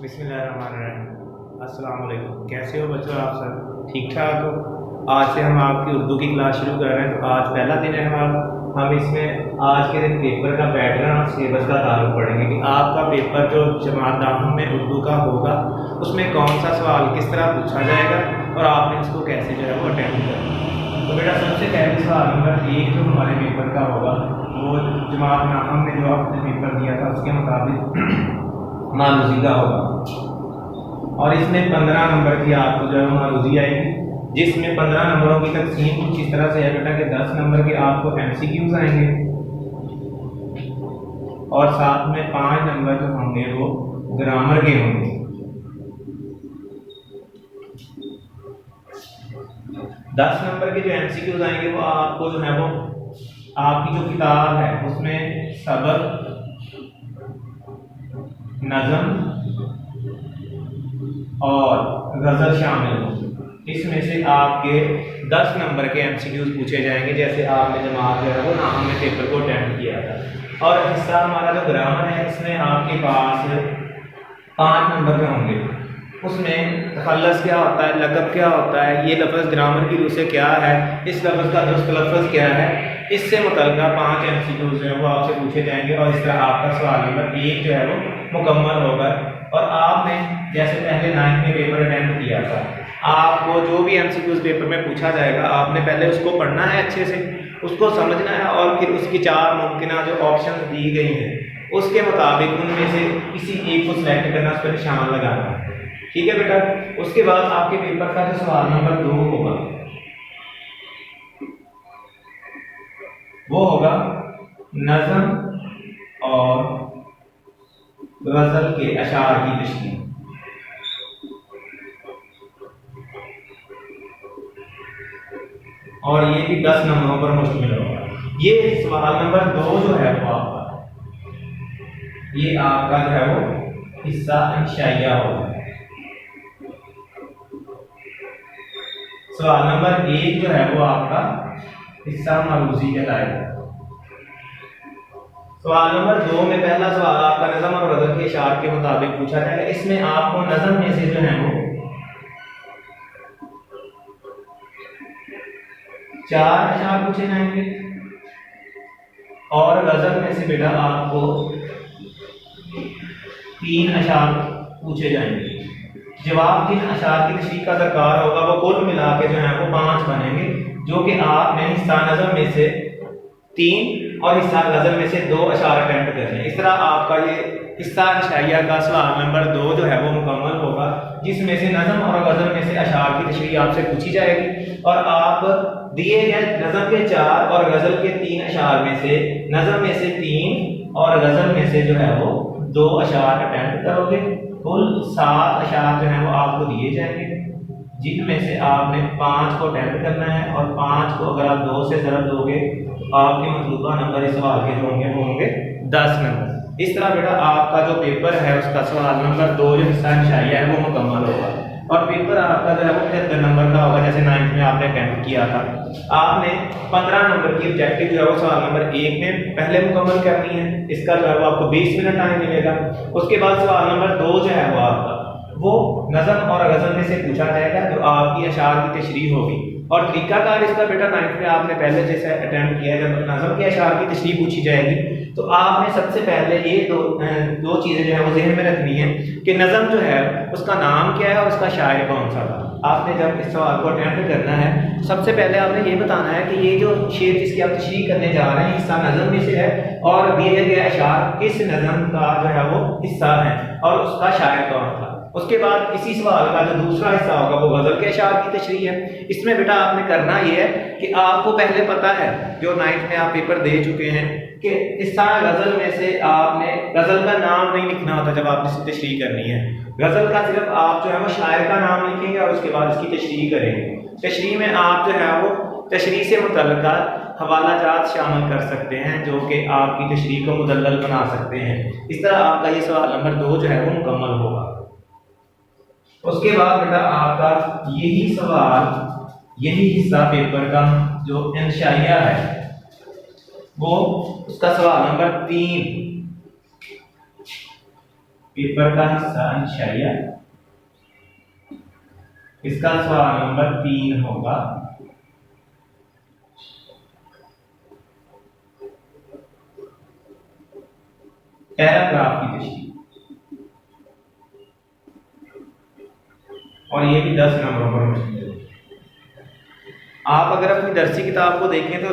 बिस्मिल्लाहिर्रहमानिर्रहीम। अस्सलाम वालेकुम। कैसे हो बच्चों, आप सब ठीक ठाक हो? आज से हम आपकी उर्दू की क्लास शुरू कर रहे हैं। तो आज पहला दिन है हम इसमें आज के दिन पेपर का पैटर्न और सिलेबस का ताल्लुक पढ़ेंगे कि आपका पेपर जो जमात दाखिल में उर्दू का होगा उसमें कौन सा सवाल किस तरह पूछा जाएगा और आपने उसको कैसे जो है वो अटेम्प्ट करना है। तो बेटा सबसे पहले सवाल नंबर 1 जो हमारे पेपर का होगा वो जमात नाहम में जो आपने पेपर दिया था उसके मुताबिक मारूजी का होगा और इसमें 15 नंबर की आपको जो है मारूजी आएगी, जिसमें 15 नंबरों की तकसीम कुछ इस तरह से है बेटा कि 10 नंबर के आपको MCQs आएंगे और साथ में 5 नंबर जो होंगे वो ग्रामर के होंगे। 10 नंबर के जो MCQs आएंगे वो आपको जो है वो आपकी जो किताब है उसमें सबक, नज़म और गज़ल शामिल होंगे। इसमें से आपके 10 नंबर के MCQs पूछे जाएंगे, जैसे आपने जमात जो है वो नाम में पेपर को अटेम्प्ट किया था। और हिस्सा हमारा जो ग्रामर है इसमें आपके पास 5 नंबर के होंगे। उसमें तखल्लुस क्या होता है, लक़ब क्या होता है, ये लफ्ज़ ग्रामर की रूह से क्या है, इस लफ्ज़ का दुरुस्त लफ्ज़ क्या है, इससे मुतल्लिक़ 5 MCQs जो है वो आपसे पूछे जाएंगे और इस तरह आपका सवाल नंबर 1 जो है वो मुकम्मल होगा। और आपने जैसे पहले 9th में पेपर अटेम्प्ट किया था, आपको जो भी MCQs पेपर में पूछा जाएगा आपने पहले उसको पढ़ना है, अच्छे से उसको समझना है और फिर उसकी 4 मुमकिन जो ऑप्शन दी गई हैं उसके मुताबिक उनमें से किसी एक को सिलेक्ट करना, उस पर निशान लगाना है। ठीक है बेटा। उसके बाद आपके पेपर का जो सवाल नंबर 2 होगा वो होगा नज़म और गज़ल के अशार की तशरीह। और ये भी 10 नंबरों पर मुश्तमिल होगा। ये सवाल नंबर 2 जो है वो ये आपका जो है वो हिस्सा इंशाइया होगा। सवाल नंबर 1 जो है वो आपका हिस्सा मरूजी कहलाएगा। सवाल नंबर 2 में पहला सवाल आपका नज़म और गज़ल के इशार के मुताबिक पूछा जाएगा। इसमें आपको नज़म में से जो है वो 4 अशार पूछे जाएंगे और गज़ल में से बेटा आपको 3 अशार पूछे जाएंगे। जवाब जिन अशार की तशरीह का दरकार होगा वो कुल मिला के जो है वो 5 बनेंगे, जो कि आपने हिस्सा नज़म में से 3 और हिस्सा गज़ल में से 2 अशार अटेम्प्ट करने हैं। इस तरह आपका ये हिस्सा इंशाइया का सवाल नंबर 2 जो है वो मुकम्मल होगा, जिसमें से नज़म और गज़ल में से अशार की तशरीह आपसे पूछी जाएगी और आप दिए गए नज़म के 4 और गज़ल के 3 अशार में से नज़म में से 3 और गज़ल में से जो है वो 2 अशार अटेम्प्ट करोगे। कुल 7 अशार जो है वो आपको दिए जाएंगे, जिनमें से आपने 5 को अटेम्प्ट करना है और 5 को अगर आप 2 से ज़रब दोगे तो आपके मतलूबा नंबर इस सवाल के जो होंगे वो होंगे 10 नंबर। इस तरह बेटा आपका जो पेपर है उसका सवाल नंबर 2 जो हिस्सा इंशाइया है वो मुकम्मल होगा और पेपर आपका जो है वो 75 नंबर का होगा। जैसे 9th में आपने अटेम्प्ट किया था, आपने 15 नंबर की ऑब्जेक्टिव जो है वो सवाल नंबर 1 में पहले मुकम्मल करनी है। इसका जो है वो आपको 20 मिनट टाइम मिलेगा। उसके बाद सवाल नंबर 2 जो है वो आपका वो नज़म और गज़ल में से पूछा जाएगा, जो आपकी अशार की तशरीह होगी। और तरीकाकार इसका बेटा 9th में आपने पहले जैसे अटेम्प्ट किया, जब नज़म के अशार की तशरीह पूछी जाएगी तो आपने सबसे पहले ये दो चीज़ें जो है वो जहन में रखनी है कि नज़म जो है उसका नाम क्या है और उसका शायर कौन सा था। आपने जब इस सवाल को अटेम्प्ट करना है तो सबसे पहले आपने ये बताना है कि ये जो शेर जिसकी आप तशरीह करने जा रहे हैं हिस्सा नज़म में से है और दिए गए अशार किस नज़म का जो है वो हिस्सा है और उसका शायर कौन था। उसके बाद इसी सवाल का जो दूसरा हिस्सा होगा वो गज़ल के अशार की तशरीह है। इसमें बेटा आपने करना ये है कि आपको पहले पता है, जो 9th में आप पेपर दे चुके हैं, कि हिस्सा गज़ल में से आपने गज़ल का नाम नहीं लिखना होता जब आपने इसकी तशरीह करनी है। गज़ल का सिर्फ आप जो है वो शायर का नाम लिखेंगे और उसके बाद इसकी तशरीह करेंगे। तशरीह में आप जो है वो तशरीह से मुतल्लिक़ा हवाला जात शामिल कर सकते हैं जो कि आपकी तशरीह को मुदल्लल बना सकते हैं। इस तरह आपका ये सवाल नंबर 2 जो है वो मुकम्मल होगा। उसके बाद बेटा आपका यही सवाल, यही हिस्सा पेपर का जो इंशाइया है वो उसका सवाल नंबर 3 पेपर का हिस्सा इंशाइया, इसका सवाल नंबर 3 होगा। पैराग्राफ की तशरीह, और ये भी 10 नंबरों पर मुश्किल है। आप अगर अपनी दरसी किताब को देखें तो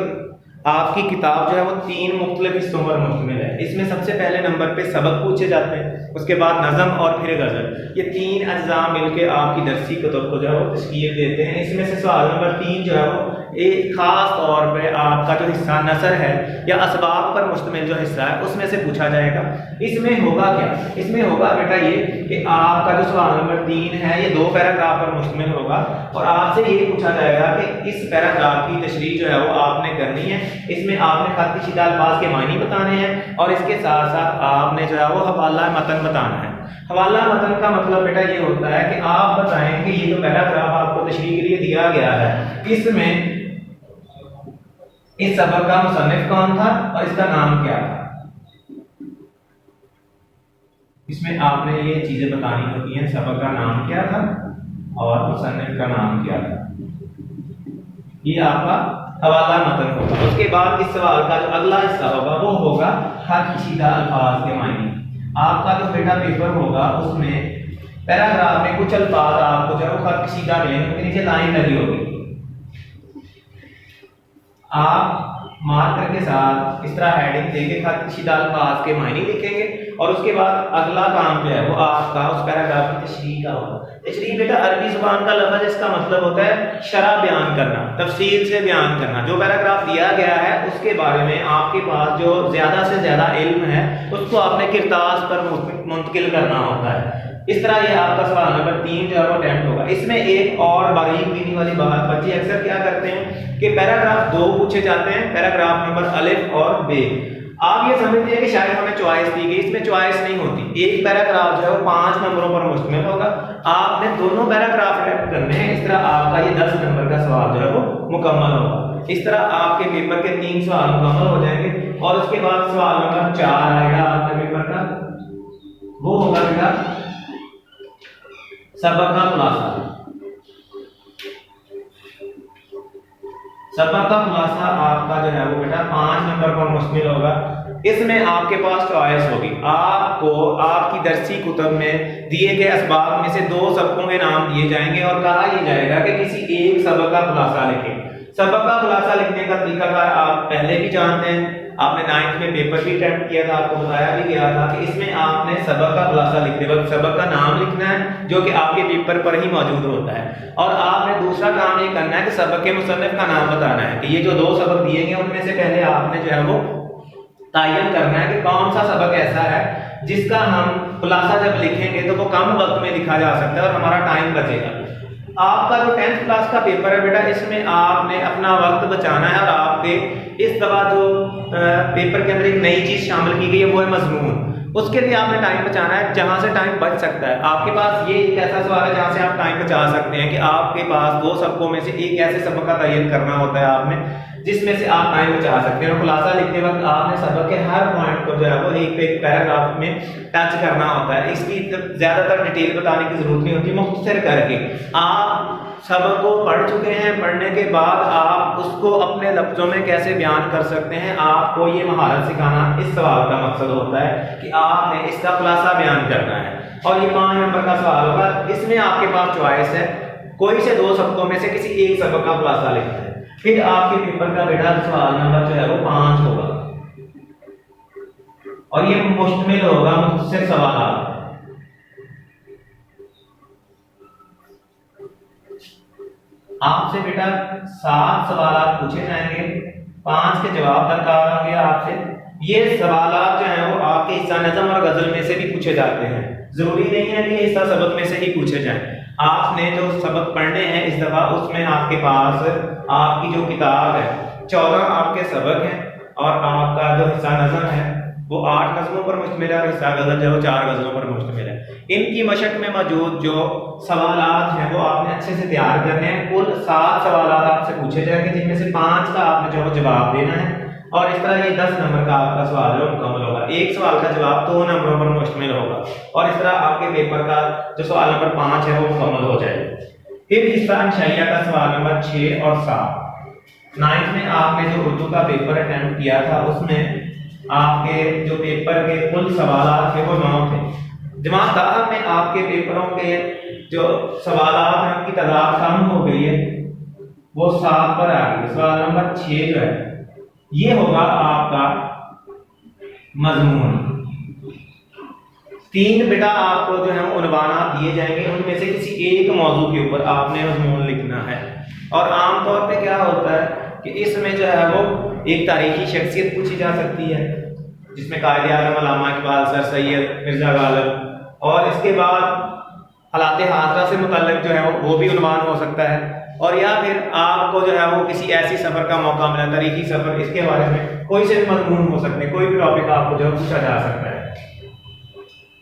आपकी किताब जो है वो 3 मुख्तलिफ हिस्सों पर मुश्तमिल है। इसमें सबसे पहले नंबर पे सबक पूछे जाते हैं, उसके बाद नज़म और फिर गज़ल। ये 3 अज्जा मिलके आपकी दरसी कुतुब को जो है वो तशकील देते हैं। इसमें से सवाल नंबर 3 जो है वो एक खास तौर पे आपका जो हिस्सा नसर है या असबाब पर मुश्तमिल जो हिस्सा है उसमें से पूछा जाएगा। इसमें होगा क्या, इसमें होगा बेटा ये कि आपका जो सवाल नंबर 3 है ये 2 पैराग्राफ पर मुश्तमिल होगा और आपसे ये पूछा जाएगा कि इस पैराग्राफ की तशरीह जो है वो आपने करनी है। इसमें आपने खत कशीदा अल्फाज के मायने बताने हैं और इसके साथ साथ आपने जो है वो हवाला मतन बताना है। हवाला मतन का मतलब बेटा ये होता है कि आप बताएं कि ये जो पैराग्राफ आपको तशरीह के लिए दिया गया है इसमें इस सबक का मुसन्निफ कौन था और इसका नाम क्या था। इसमें आपने ये चीजें बतानी होती हैं, सबक का नाम क्या था और मुसन्निफ का नाम क्या था। ये आपका हवाला मतन होगा। उसके बाद इस सवाल का जो अगला हिस्सा होगा वो होगा खत कशीदा अल्फाज के मायने। आपका जो बेटा पेपर होगा उसमें पैराग्राफ में कुछ अल्फाज आपको जो है खत कशीदा मिलेंगे, उनके नीचे लाइन लगी होगी। आप मार्कर के साथ इस तरह हेडिंग देके खत कशीदा अल्फाज के मायने लिखेंगे और उसके बाद अगला काम जो है वो आपका उस पैराग्राफ की तशरीह का होगा। तशरीह बेटा अरबी जुबान का लफ्ज़, इसका मतलब होता है शरह बयान करना, तफसील से बयान करना। जो पैराग्राफ दिया गया है उसके बारे में आपके पास जो ज़्यादा से ज़्यादा इल्म है उसको आपने किरतास पर मुंतकिल करना होता है। इस तरह ये आपका सवाल नंबर 3 जो है वो अटेम्प्ट होगा। इसमें एक और बारीक बीनी वाली बात, बच्चे अक्सर क्या करते हैं कि पैराग्राफ 2 पूछे जाते हैं, पैराग्राफ नंबर अलिफ और बे। आप ये समझते हैं कि शायद हमें चॉइस दी गई, इसमें चॉइस नहीं होती। एक पैराग्राफ जो है वो 5 नंबरों पर मुश्तमिल होगा, आपने दोनों पैराग्राफ अटेम्प्ट करने हैं। इस तरह आपका ये 10 नंबर का सवाल जो है वो मुकम्मल होगा। इस तरह आपके पेपर के 3 सवाल मुकम्मल हो जाएंगे और उसके बाद सवाल नंबर 4 आएगा आपके पेपर का, वो होगा बेटा सबक का खुलासा। सबक का खुलासा आपका जो है वो बेटा 5 नंबर पर मुश्तमिल होगा। इसमें आपके पास चॉइस होगी, आपको आपकी दरसी कुतब में दिए गए असबाब में से 2 सबकों के नाम दिए जाएंगे और कहा यह जाएगा कि किसी एक सबक का खुलासा लिखें। सबक का खुलासा लिखने का तरीकाकार आप पहले भी जानते हैं, आपने 9th में पेपर भी अटेम्प्ट किया था, आपको बताया भी गया था कि इसमें आपने सबक का खुलासा लिखते वक्त सबक का नाम लिखना है जो कि आपके पेपर पर ही मौजूद होता है और आपने दूसरा काम ये करना है कि सबक के मुसन्निफ का नाम बताना है कि ये जो 2 सबक दिए गए उनमें से पहले आपने जो है वो तायन करना है कि कौन सा सबक ऐसा है जिसका हम खुलासा जब लिखेंगे तो वो कम वक्त में लिखा जा सकता है और हमारा टाइम बचेगा। आपका जो 10th क्लास का पेपर है बेटा इसमें आपने अपना वक्त बचाना है और आपके इस दफा जो पेपर के अंदर एक नई चीज शामिल की गई है वो है मजमून। उसके लिए आपने टाइम बचाना है जहां से टाइम बच सकता है। आपके पास ये एक ऐसा सवाल है जहां से आप टाइम बचा सकते हैं कि आपके पास 2 सबकों में से एक ऐसे सबक का तयन करना होता है आपने जिसमें से आप टाइम बचा सकते हैं और खुलासा लिखते वक्त आपने सबक के हर पॉइंट को जो है वो एक पैराग्राफ में टच करना होता है। इसकी ज्यादातर डिटेल बताने की जरूरत नहीं होती, मुख्तसर करके आप सबक को पढ़ चुके हैं, पढ़ने के बाद आप उसको अपने लफ्जों में कैसे बयान कर सकते हैं, आपको ये महारत सिखाना इस सवाल का मकसद होता है कि आपने इसका खुलासा बयान करना है। और ये 5 नंबर का सवाल होगा, इसमें आपके पास चॉइस है कोई से 2 सबकों में से किसी एक सबक का खुलासा लिखना है। फिर आपके पेपर का बेटा सवाल नंबर जो है वो 5 होगा और ये मुश्तमिल होगा मुख्तसर सवाल। आपसे बेटा 7 सवाल पूछे जाएंगे, 5 के जवाब दरकार होंगे आपसे। ये सवाल जो हैं वो आपके हिस्सा नज़म और गजल में से भी पूछे जाते हैं, जरूरी नहीं है कि हिस्सा सबक में से ही पूछे जाएं। आपने जो सबक पढ़ने हैं इस दफा उसमें आपके पास आपकी जो किताब है 14 आपके सबक हैं और आपका जो हिस्सा नज़म है वो 8 नज़मों पर मुश्तमिल है और हिस्सा गजल जो है 4 गजलों पर मुश्तमिल है। इनकी मशक में मौजूद जो सवालात हैं वो आपने अच्छे से तैयार करने हैं। कुल 7 सवालात आपसे पूछे जाएंगे जिनमें से 5 का आपने जो जवाब देना है और इस तरह ये 10 नंबर का आपका सवाल है मुकम्मल होगा। एक सवाल का जवाब 2 नंबरों पर मुश्तमिल होगा और इस तरह आपके पेपर का जो सवाल नंबर 5 है वो मुकम्मल हो जाएगा। फिर हिस्सा अंशाइया का सवाल नंबर 6 और 7। 9th में आपने जो उर्दू का पेपर अटेम्प्ट किया था उसमें आपके जो पेपर के कुल सवाल थे वो 9 थे। जमात दाखिल में आपके पेपरों के जो सवाल हैं उनकी तादाद कम हो गई है, वो 7 पर आ गई। सवाल नंबर 6 जो है ये होगा आपका मजमून। 3 बेटा आपको जो है उन्वानात दिए जाएंगे, उनमें से किसी एक मौजू के ऊपर आपने मजमून लिखना है। और आमतौर पे क्या होता है कि इसमें जो है वो एक तारीखी शख्सियत पूछी जा सकती है, जिसमें कायदे आज़म अल्लामा इकबाल, सर सैयद मिर्जा गालिब, और इसके बाद हालात हाज़रा से मुतल्लिक जो है वो भी उन्वान हो सकता है। और या फिर आपको जो है वो किसी ऐसी सफ़र का मौका मिला, तारीखी सफ़र, इसके बारे में कोई से भी मजमून हो सकते हैं, कोई भी टॉपिक आपको जो है पूछा जा सकता है।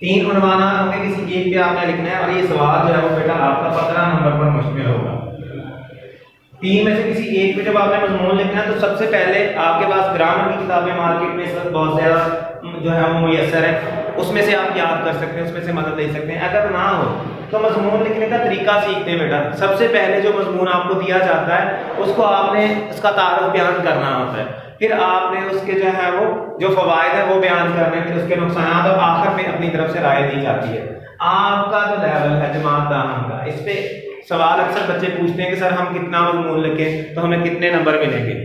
3 उन्वाना होंगे, किसी एक पे आपने लिखना है और ये सवाल जो है वो बेटा आपका 15 नंबर पर मुश्तमिल होगा। 3 में से किसी एक पे जब आपने मजमून लिखना है तो सबसे पहले आपके पास ग्रामर की किताबें मार्केट में इस वक्त बहुत ज़्यादा जो है वो मुयस्सर है, उसमें से आप याद कर सकते हैं, उसमें से मदद ले सकते हैं। अगर ना हो तो मजमून लिखने का तरीका सीखते हैं बेटा। सबसे पहले जो मजमून आपको दिया जाता है उसको आपने उसका तारुफ बयान करना होता है, फिर आपने उसके जो है वो जो फवायद है वो बयान करने, फिर उसके नुकसान और आखिर में अपनी तरफ से राय दी जाती है। आपका जो लेवल है जमात दाखिल का, इस पे सवाल अक्सर बच्चे पूछते हैं कि सर हम कितना मजमून लिखें तो हमें कितने नंबर मिलेंगे।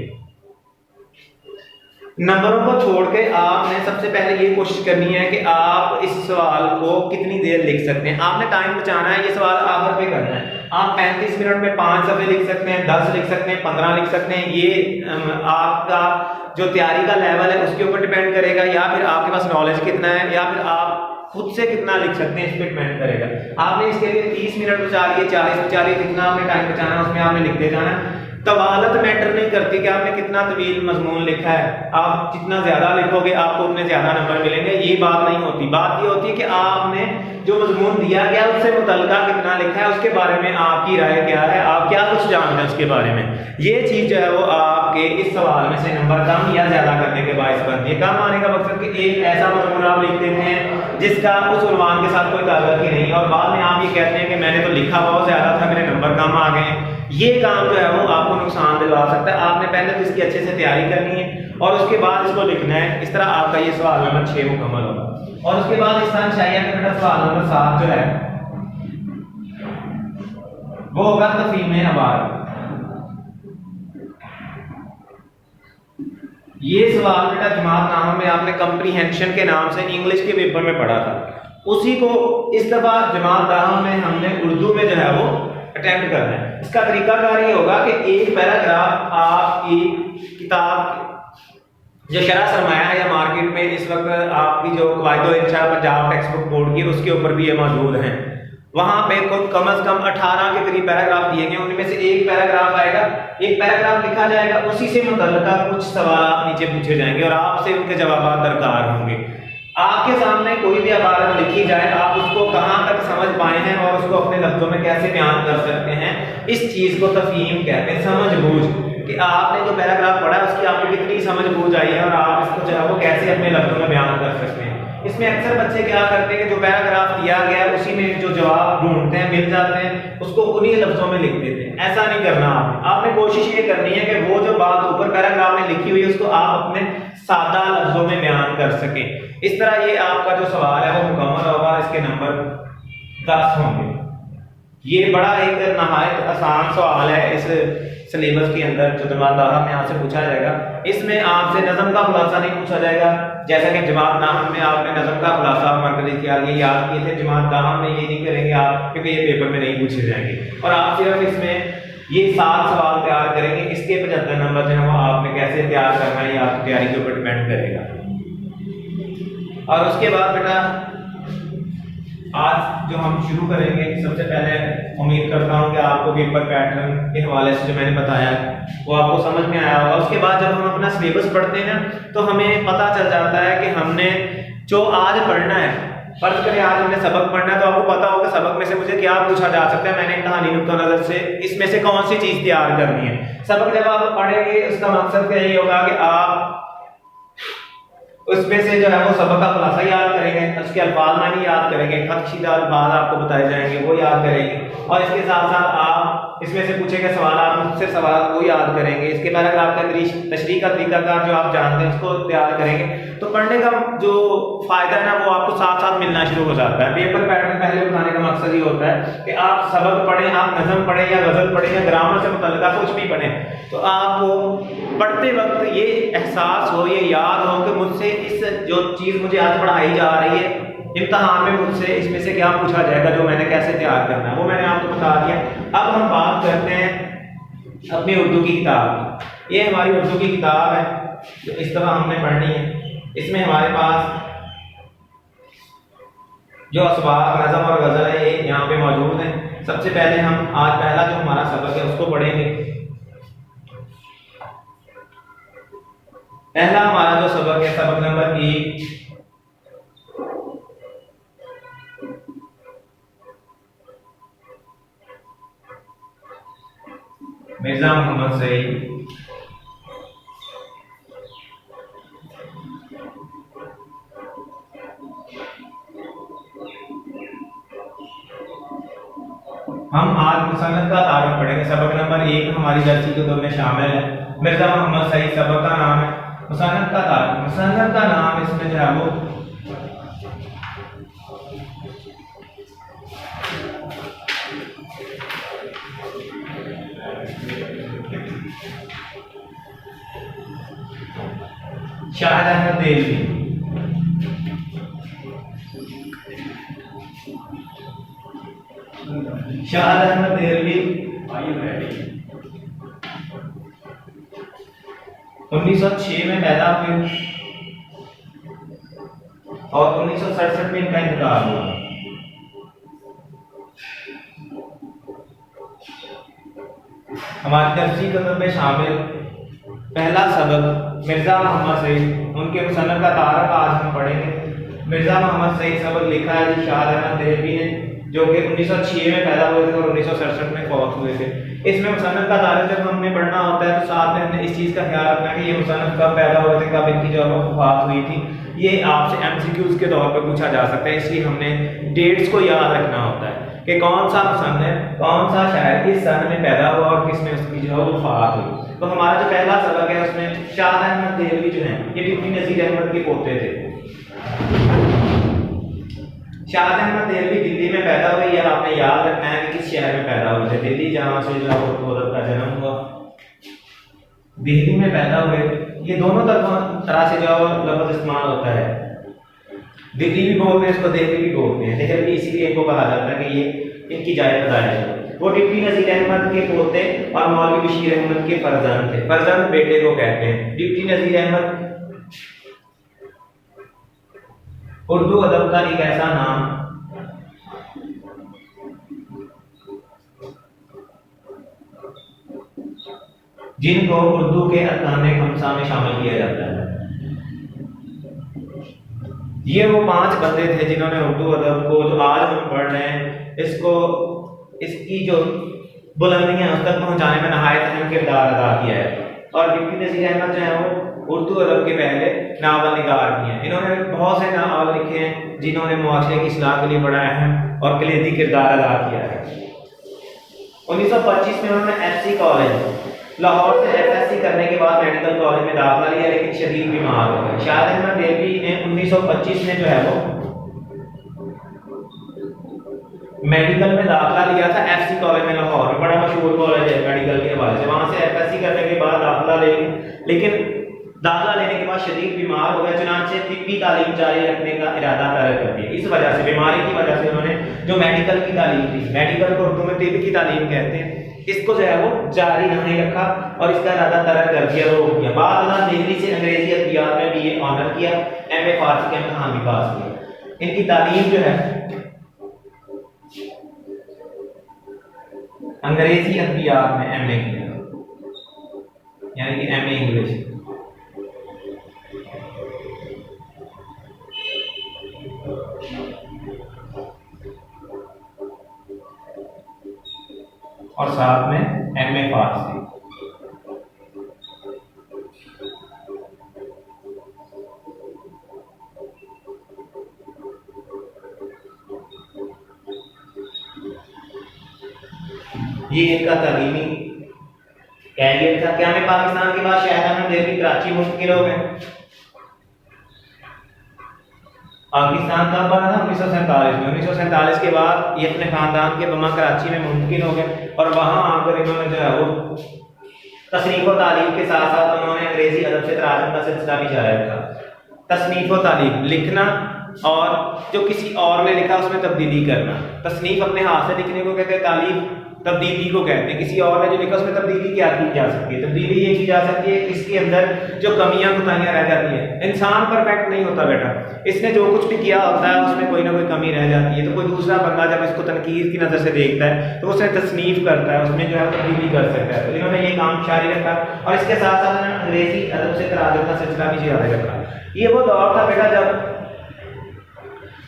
नंबरों को छोड़ के आपने सबसे पहले ये कोशिश करनी है कि आप इस सवाल को कितनी देर लिख सकते हैं। आपने टाइम बचाना है, ये सवाल आखिर पे करना है। आप 35 मिनट में 5 सफ़े लिख सकते हैं, 10 लिख सकते हैं, 15 लिख सकते हैं। ये आपका जो तैयारी का लेवल है उसके ऊपर डिपेंड करेगा, या फिर आपके पास नॉलेज कितना है, या फिर आप खुद से कितना लिख सकते हैं, इस पर डिपेंड करेगा। आपने इसके लिए 30 मिनट बचा लिए, 40 बचा लिए, जितना आपने टाइम बचाना है उसमें आपने लिखते जाना है। तवालत मैटर नहीं करती कि आपने कितना तवील मजमून लिखा है, आप जितना ज्यादा लिखोगे आपको उतने ज्यादा नंबर मिलेंगे, ये बात नहीं होती। बात ये होती है कि आपने जो मजमून दिया गया उससे मुतल्लिका कितना लिखा है, उसके बारे में आपकी राय क्या है, आप क्या कुछ जानते हैं उसके बारे में। ये चीज जो है वो आपके इस सवाल में से नंबर कम या ज्यादा करने के बायस बनती है। कम आने का मकसद कि एक ऐसा मजमून आप लिख देते हैं जिसका उस उन्वान के साथ कोई ताल्लुक ही नहीं है, और बाद में आप ये कहते हैं कि मैंने तो लिखा बहुत ज्यादा था, मेरे नंबर कम आ गए। ये काम जो है वो आपको नुकसान दिलवा सकता है। आपने पहले तो इसकी अच्छे से तैयारी करनी है और उसके बाद इसको लिखना है। इस तरह आपका ये सवाल नंबर 6 मुकम्मल होगा। और उसके बाद इस अंशाइया का बेटा सवाल नंबर 7 जो है वो होगा तफहीम अबारत। ये सवाल बेटा जमात नामा में आपने कंप्रीहेंशन के नाम से इंग्लिश के पेपर में पढ़ा था, उसी को इस दफा जमात नामा में हमने उर्दू में जो है वो अटेम्प्ट करना है। इसका तरीकाकार ये होगा कि एक पैराग्राफ आपकी किताब जो शरह सरमाया है या मार्केट में इस वक्त आपकी जो क़वाइद इंशा पंजाब टेक्स्ट बुक बोर्ड की उसके ऊपर भी ये मौजूद हैं, वहां पे कम अज कम 18 के करीब पैराग्राफ दिए गए, उनमें से एक पैराग्राफ आएगा, एक पैराग्राफ लिखा जाएगा, उसी से मुतल्लिका कुछ सवाल नीचे पूछे जाएंगे और आपसे उनके जवाब दरकार होंगे। आपके सामने कोई भी इबारत लिखी जाए, आप उसको कहां तक समझ पाए हैं और उसको अपने लफ्जों में कैसे बयान कर सकते हैं, इस चीज को तफहीम कहते हैं, समझ बूझ। कि आपने जो पैराग्राफ पढ़ा है उसकी आपको कितनी समझ बूझ आई है और आप इसको जो है वो कैसे अपने लफ्जों में बयान कर सकते हैं। इसमें अक्सर बच्चे क्या करते हैं कि जो पैराग्राफ दिया गया है उसी में जो जवाब ढूंढते हैं, मिल जाते हैं, उसको उन्हीं लफ्जों में लिख देते हैं। ऐसा नहीं करना आपने कोशिश ये करनी है कि वो जो बात ऊपर पैराग्राफ में लिखी हुई है उसको आप अपने सादा लफ्जों में बयान कर सकें। इस तरह ये आपका जो सवाल है वो मुकम्मल होगा, इसके नंबर 10 होंगे। ये बड़ा एक नहायत आसान सवाल है इस सिलेबस के अंदर जो जमात दाखिल में आपसे पूछा जाएगा। इसमें आपसे नज़म का खुलासा नहीं पूछा जाएगा, जैसा कि जमात दाखिल में आपने नज़म का खुलासा मरकज़ी ख्याल ये याद किए थे, जमात दाखिल में ये नहीं करेंगे आप, क्योंकि ये पेपर में नहीं पूछे जाएंगे। और आप सिर्फ इसमें ये 7 सवाल तैयार करेंगे, इसके 75 नंबर जो है वो आपने कैसे तैयार करना है ये आपकी तैयारी के ऊपर डिपेंड करेगा। और उसके बाद बेटा आज जो हम शुरू करेंगे, सबसे पहले उम्मीद करता हूं कि आपको पेपर पैटर्न के हवाले से जो मैंने बताया वो आपको समझ में आया होगा। उसके बाद जब हम अपना सिलेबस पढ़ते हैं तो हमें पता चल जाता है कि हमने जो आज पढ़ना है, फर्ज करें आज हमने सबक पढ़ना है तो आपको पता होगा सबक में से मुझे क्या पूछा जा सकता है, मैंने इम्तिहानी नुक्ता नजर से इसमें से कौन सी चीज तैयार करनी है। सबक जब आप पढ़ेंगे उसका मकसद यही होगा कि आप उसमें से जो है वो सबक का खुलासा याद करेंगे, उसके अल्फाज मानी याद करेंगे, खदशीदा अल्फाज आपको बताए जाएंगे वो याद करेंगे, और इसके साथ साथ आप इसमें से पूछे गए सवाल आप मुझसे सवाल वो याद करेंगे। इसके पैराग्राफ का तशरीह का तरीकाकार जो आप जानते हैं उसको तैयार करेंगे। तो पढ़ने का जो फायदा है ना वो आपको साथ साथ मिलना शुरू हो जाता है। पेपर पैटर्न पहले बताने का मकसद ये होता है कि आप सबक पढ़ें, आप नज़म पढ़ें या गज़ल पढ़ें या ग्रामर से मुतल्लिका कुछ भी पढ़ें, तो आपको पढ़ते वक्त ये एहसास हो, ये याद हो कि मुझसे इस जो चीज़ मुझे आज पढ़ाई जा रही है इम्तहान में मुझसे इसमें से क्या पूछा जाएगा, जो मैंने कैसे तैयार करना है वो मैंने आपको बता दिया। अब हम बात करते हैं अपनी उर्दू की किताब की। ये हमारी उर्दू की किताब है जो इस तरह हमने पढ़नी है। इसमें हमारे पास जो असबाब नज़म और गज़ल है ये यहाँ पे मौजूद है। सबसे पहले हम आज पहला जो हमारा सबक है उसको पढ़ेंगे। पहला हमारा जो सबक है सबक नंबर 1, मिर्जा मोहम्मद सईद। हम आज मुसन्नफ का तारुफ पढ़ेंगे। सबक नंबर 1 हमारी दर्सी कुतुब में शामिल है। मिर्जा मोहम्मद सईद सबक का नाम है। मुसन्नफ का तारुफ, मुसन्नफ का नाम इसमें जो है वो शाहिद अहमद देलवी। शाहिद अहमद देलवी 1906 में पैदा हुए और 1967 में इनका इंतकाल हुआ। हमारी दर्सी कुतुब में शामिल पहला सबक मिर्जा मोहम्मद सईद, उनके मुसन्नफ का तारुफ आज हम पढ़ेंगे। मिर्जा मोहम्मद सईद सबक लिखा है शाहिद अहमद देलवी ने, जो कि 1906 में पैदा हुए थे और 1967 में फौत हुए थे। इसमें मुसन्नफ का तारुफ जब हमने पढ़ना होता है तो साथ में हमने इस चीज़ का ख्याल रखना है कि ये मुसन्नफ कब पैदा हुए थे, कब इनकी जो वफात हुई थी। ये आपसे एमसीक्यूज के तौर पर पूछा जा सकता है, इसलिए हमने डेट्स को याद रखना होता है कि कौन सा मुसन्निफ कौन सा शायर किस सन में पैदा हुआ और किस में उसकी जो है वफात हुई। तो हमारा जो पहला सबक है उसमें शाहिद अहमद देलवी जो है ये डिप्टी नज़ीर अहमद के पोते थे। शाहिद अहमद देलवी दिल्ली में पैदा हुए। यह आपने याद रखना है कि किस शहर में पैदा हुए थे। दिल्ली जहाँ से जो है उर्दू अदब का जन्म हुआ, दिल्ली में पैदा हुए। ये दोनों तरह से जो है लफ्ज़ इस्तेमाल होता है। दिल्ली भी बोलते हैं इसको, दिल्ली भी बोलते हैं। दिल्ली इसीलिए इनको कहा जाता है कि ये इनकी जाए पैदाइश है। वो डिप्टी नज़ीर अहमद के पोते और मौलवी बशीर अहमद के फर्जंद थे। फर्जंद बेटे को कहते हैं। डिप्टी नज़ीर अहमद उर्दू अदब का एक ऐसा नाम जिनको उर्दू के अरकान खमसा में शामिल किया जाता है। ये वो 5 बंदे थे जिन्होंने उर्दू अदब को जो आज हम पढ़ रहे हैं इसको इसकी जो बुलंदियां उस तक पहुंचाने में नहायत अहम किरदार अदा किया है। और डिप्टी नज़ीर अहमद जो है वो उर्दू अदब के पहले नावल निगार किए हैं। इन्होंने बहुत से नावल लिखे हैं जिन्होंने मुआशरे की इस्लाह के लिए बड़ा अहम और कलीदी किरदार अदा किया है। 1925 में उन्होंने FC कॉलेज लाहौर से FSC करने के बाद मेडिकल कॉलेज में दाखिला लिया, लेकिन शदीद बीमार हो गए। शाहिद अहमद देलवी ने 1925 में जो है वो मेडिकल में दाखिला लिया था FC कॉलेज में लाहौर में, बड़ा मशहूर कॉलेज है मेडिकल के हवाले से। वहां से FSC करने के बाद दाखिला ले, लेकिन दाखिला लेने के बाद शदीद बीमार हो गए। चुनांचे तिब्बी तालीम जारी रखने का इरादा तर्क कर दिया। इस वजह से, बीमारी की वजह से उन्होंने जो मेडिकल की तालीम थी, मेडिकल को उर्दू में तिब की तालीम कहते हैं, इसको जो है वो जारी नहीं रखा और इसका इरादा तर्क कर दिया, रोक दिया। बाद में दिल्ली से अंग्रेजी अदबियात में BA ऑनर किया, MA फारसी का इम्तिहान भी पास किया। इनकी तालीम जो है अंग्रेजी अदबियात में MA किया, यानी कि MA इंग्लिश। और साथ में MA फारसी। ये इनका तालीमी कैरियर था। क्या हमें पाकिस्तान के बाद शहर में दिल्ली कराची मुश्किल हो गए? पाकिस्तान कब बना था? 1947 में। 1947 के बाद ये अपने खानदान के बमा कराची में मुंतकिल हो गए और वहाँ आकर इन्होंने जो है वो तसनीफ़ व तालीम के साथ साथ उन्होंने अंग्रेजी अदब से तराजुम का सिलसिला भी जारी रखा। तसनीफ़ व तालीम लिखना और जो किसी और ने लिखा उसमें तब्दीली करना। तसनीफ़ अपने हाथ से लिखने को कहते हैं, तालीम तब्दीली को कहते हैं। किसी और ने जो लिखा उसमें तब्दीली क्या की जा सकती है? तब्दीली ये की जा सकती है इसके अंदर जो कमियां कोताहियां रह जाती हैं। इंसान परफेक्ट नहीं होता बेटा, इसने जो कुछ भी किया होता है उसमें कोई ना कोई कमी रह जाती है। तो कोई दूसरा बंदा जब इसको तनकीद की नज़र से देखता है तो उसे तसनीफ करता है, उसमें जो है तब्दीली कर सकता है। तो इन्होंने ये काम जारी रखा और इसके साथ साथ अंग्रेजी अदब से तराजुम का सिलसिला भी जारी रखा। ये वो दौर था बेटा जब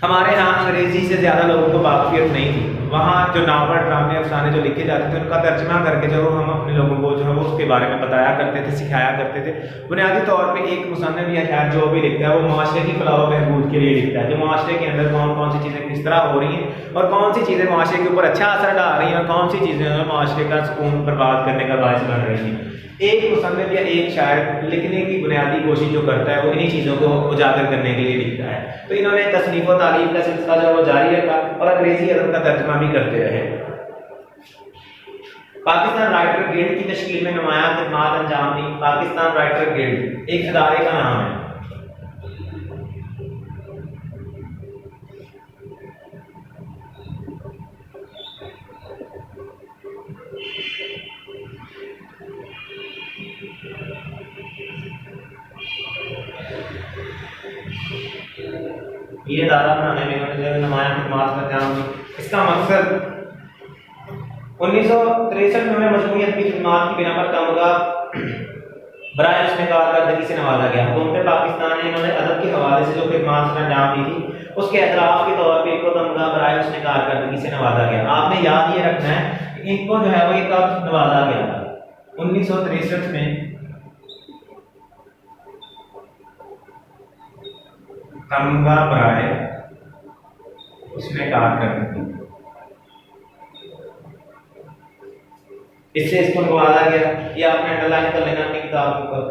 हमारे यहाँ अंग्रेजी से ज़्यादा लोगों को वाकफियत नहीं थी। वहाँ जो नावल ड्रामे अफसाने जो लिखे जाते थे उनका तर्जमा करके जो हम अपने लोगों को जो है वो उसके बारे में बताया करते थे, सिखाया करते थे। बुनियादी तौर पे एक मुसन्निफ या शायर जो भी लिखता है वो माशरे की फलाह व बहबूद के लिए लिखता है, जो माशरे के अंदर कौन कौन सी चीज़ें किस तरह हो रही हैं और कौन सी चीज़ें माशरे के ऊपर अच्छा असर डाल रही हैं और कौन सी चीज़ें माशरे का सुकून बर्बाद करने का बायस बन रही हैं। एक मुसन्निफ या एक शायर लिखने की बुनियादी कोशिश जो करता है वो इन्हीं चीज़ों को उजागर करने के लिए लिखता है। तो इन्होंने तसनीफ़ व तालीम का सिलसिला जो वो जारी रखा और अंग्रेजी अदब का तर्जुमा भी करते रहे। पाकिस्तान राइटर गिल्ड की तश्कील में नुमायां खिदमात अंजाम दी। पाकिस्तान राइटर गिल्ड एक इदारे का नाम है। ये इदारा बनाने में उन्होंने नुमायां खिदमात अंजाम दी। इसका मकसद 1963 में मजमूई अदबी खिदमात की बिना पर तमगा बराए उसमें कारकर्दगी से नवाजा गया। हुकूमत पाकिस्तान ने इन्होंने अदब के हवाले से जो खिदमात अंजाम दी थी उसके एतराफ़ के तौर पर इनको तमगा बराए उसमें कारकर्दगी से नवाजा गया। आपने याद ये रखना है कि इनको जो है वो ये कब नवाजा गया था? 1963 में तमगा बराए उसमें कारकर्दगी, इससे इसको नवाजा गया। ये आपने अंडरलाइन कर लेना अपनी किताब पर।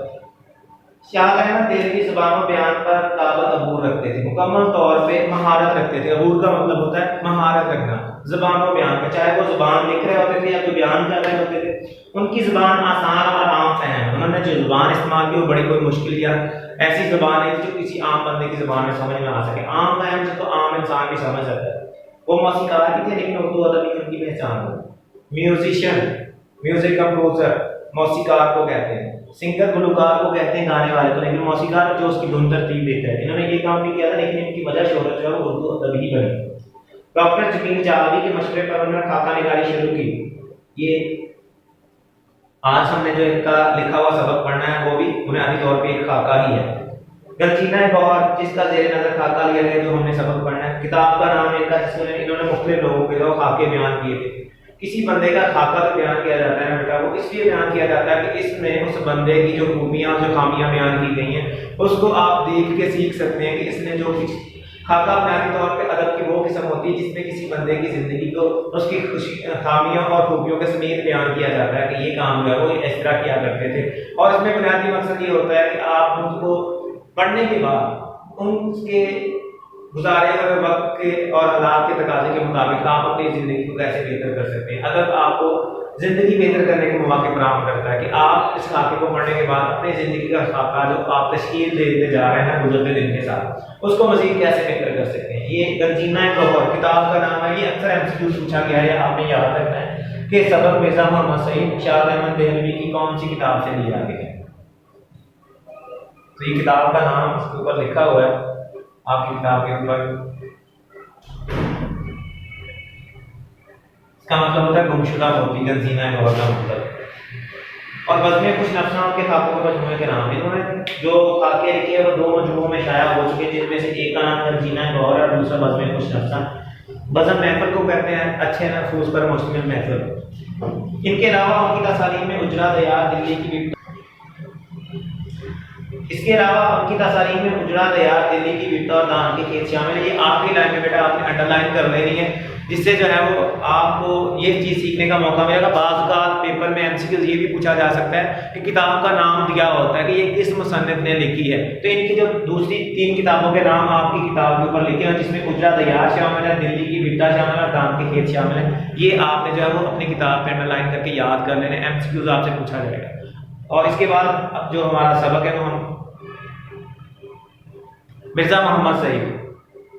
शाह रहमान देहलवी ज़ुबान व बयान पर काबिल अबूर रखते थे, मुकम्मल तौर पे महारत रखते थे। अबूर का मतलब होता है महारत रखना ज़ुबान व बयान पर, चाहे वो ज़ुबान लिख रहे होते थे या कोई बयान कर रहे होते थे। उनकी ज़ुबान आसान और आम फहम, उन्होंने जो ज़ुबान इस्तेमाल की वो बड़ी कोई मुश्किल या ऐसी ज़ुबान है जो किसी आम बंदे की ज़ुबान में समझ में आ सके। आम फहम से तो आम इंसान भी समझ सकता है। वो मौसीकार भी थे लेकिन उर्दू अदब की उनकी पहचान हो। म्यूजिशियन, म्यूजिक कंपोजर मौसीकार को कहते हैं। सिंगर गुलकार को कहते हैं गाने वाले को, लेकिन मौसीकार जो उसकी धुन तरतीब देता है। इन्होंने ये काम भी किया था लेकिन इनकी वजह शोहरत जो है वो उर्दू अदब ही बनी। डॉक्टर जमील जावी के मशवरे पर उन्होंने खाका निगारी शुरू की। ये आज हमने जो इनका लिखा हुआ सबक पढ़ना है वो भी बुनियादी तौर पे एक खाका ही है। गलचीना गौहर जिसका ज़ेर नज़र खाका लिया गया जो हमने सबक पढ़ना है। किताब का नाम इनका जिसमें इन्होंने मुख्तलिफ लोगों के जो खाके बयान किए थे। किसी बंदे का खाका तो बयान किया जाता है बेटा, वो इसलिए बयान किया जाता है कि इसमें उस बंदे की जो खूबियाँ जो खामियाँ बयान की गई हैं उसको आप देख के सीख सकते हैं कि इसने जो कुछ खाका बुनियादी तौर पे अदब की वो किस्म होती है जिसमें किसी बंदे की ज़िंदगी को उसकी खुशी खामियों और खूबियों के समेत बयान किया जाता है कि ये काम जो है वो इस तरह किया करते थे। और इसमें बुनियादी मकसद ये होता है कि आप उनको पढ़ने के बाद उनके गुजारे हुए वक्त के और हालात के तकाजे के मुताबिक आप अपनी ज़िंदगी को कैसे बेहतर कर सकते हैं। अगर आपको ज़िंदगी बेहतर करने के मौके फराहम करता है कि आप इस खाके को पढ़ने के बाद अपनी ज़िंदगी का खाका जो आप तश्कील देते जा रहे हैं गुजरते दिन के साथ उसको मज़ीद कैसे बेहतर कर सकते हैं। ये गलचीना गौहर किताब का नाम है। ये अक्सर MCQ पूछा गया है, आपने याद रखना है कि सबक मिर्ज़ा मोहम्मद सईद शाह रहमान देहलवी की कौन सी किताब से लिया गया है। तो ये किताब का नाम उसके ऊपर लिखा हुआ है आपकी किताब के ऊपर। इसका मतलब होता है गुमशुदा मोती, गलचीना गौहर का मतलब। और बज़्म खुश नफ्सान के खाकों के मजमूए के नाम। इन्होंने जो खाके लिखे हैं वो 2 मजमूओं में शाया हो चुके हैं जिनमें से एक का नाम गलचीना गौहर और दूसरा बज़्म खुश नफ्सान। बज़्म महफिल को कहते हैं अच्छे नफूस पर मुश्तमिल महफिल। इनके अलावा उनकी तसारीफ में उजरा दयार दिल्ली की इसके अलावा उनकी तसारीफ में उजड़ा दयार दिल्ली की विरता और दान के खेत शामिल है। ये आखिरी लाइन में बेटा आपने अंडरलाइन कर लेनी है जिससे जो है वो आपको ये चीज़ सीखने का मौका मिलेगा। बाज़ का पेपर में एमसीक्यूज ये भी पूछा जा सकता है कि किताब का नाम दिया होता है कि ये किस मुसन्निफ ने लिखी है, तो इनकी जो दूसरी 3 किताबों के नाम आपकी किताब के ऊपर लिखे हैं, जिसमें उजरा दयार शामिल है, दिल्ली की बिट्टा शामिल है, दाम के खेत शामिल है। ये आपने जो है वो अपनी किताब पे अंडरलाइन करके याद कर लेने, एमसीक्यूज आपसे पूछा जाएगा। और इसके बाद अब जो हमारा सबक है वो हम मिर्ज़ा मोहम्मद सईद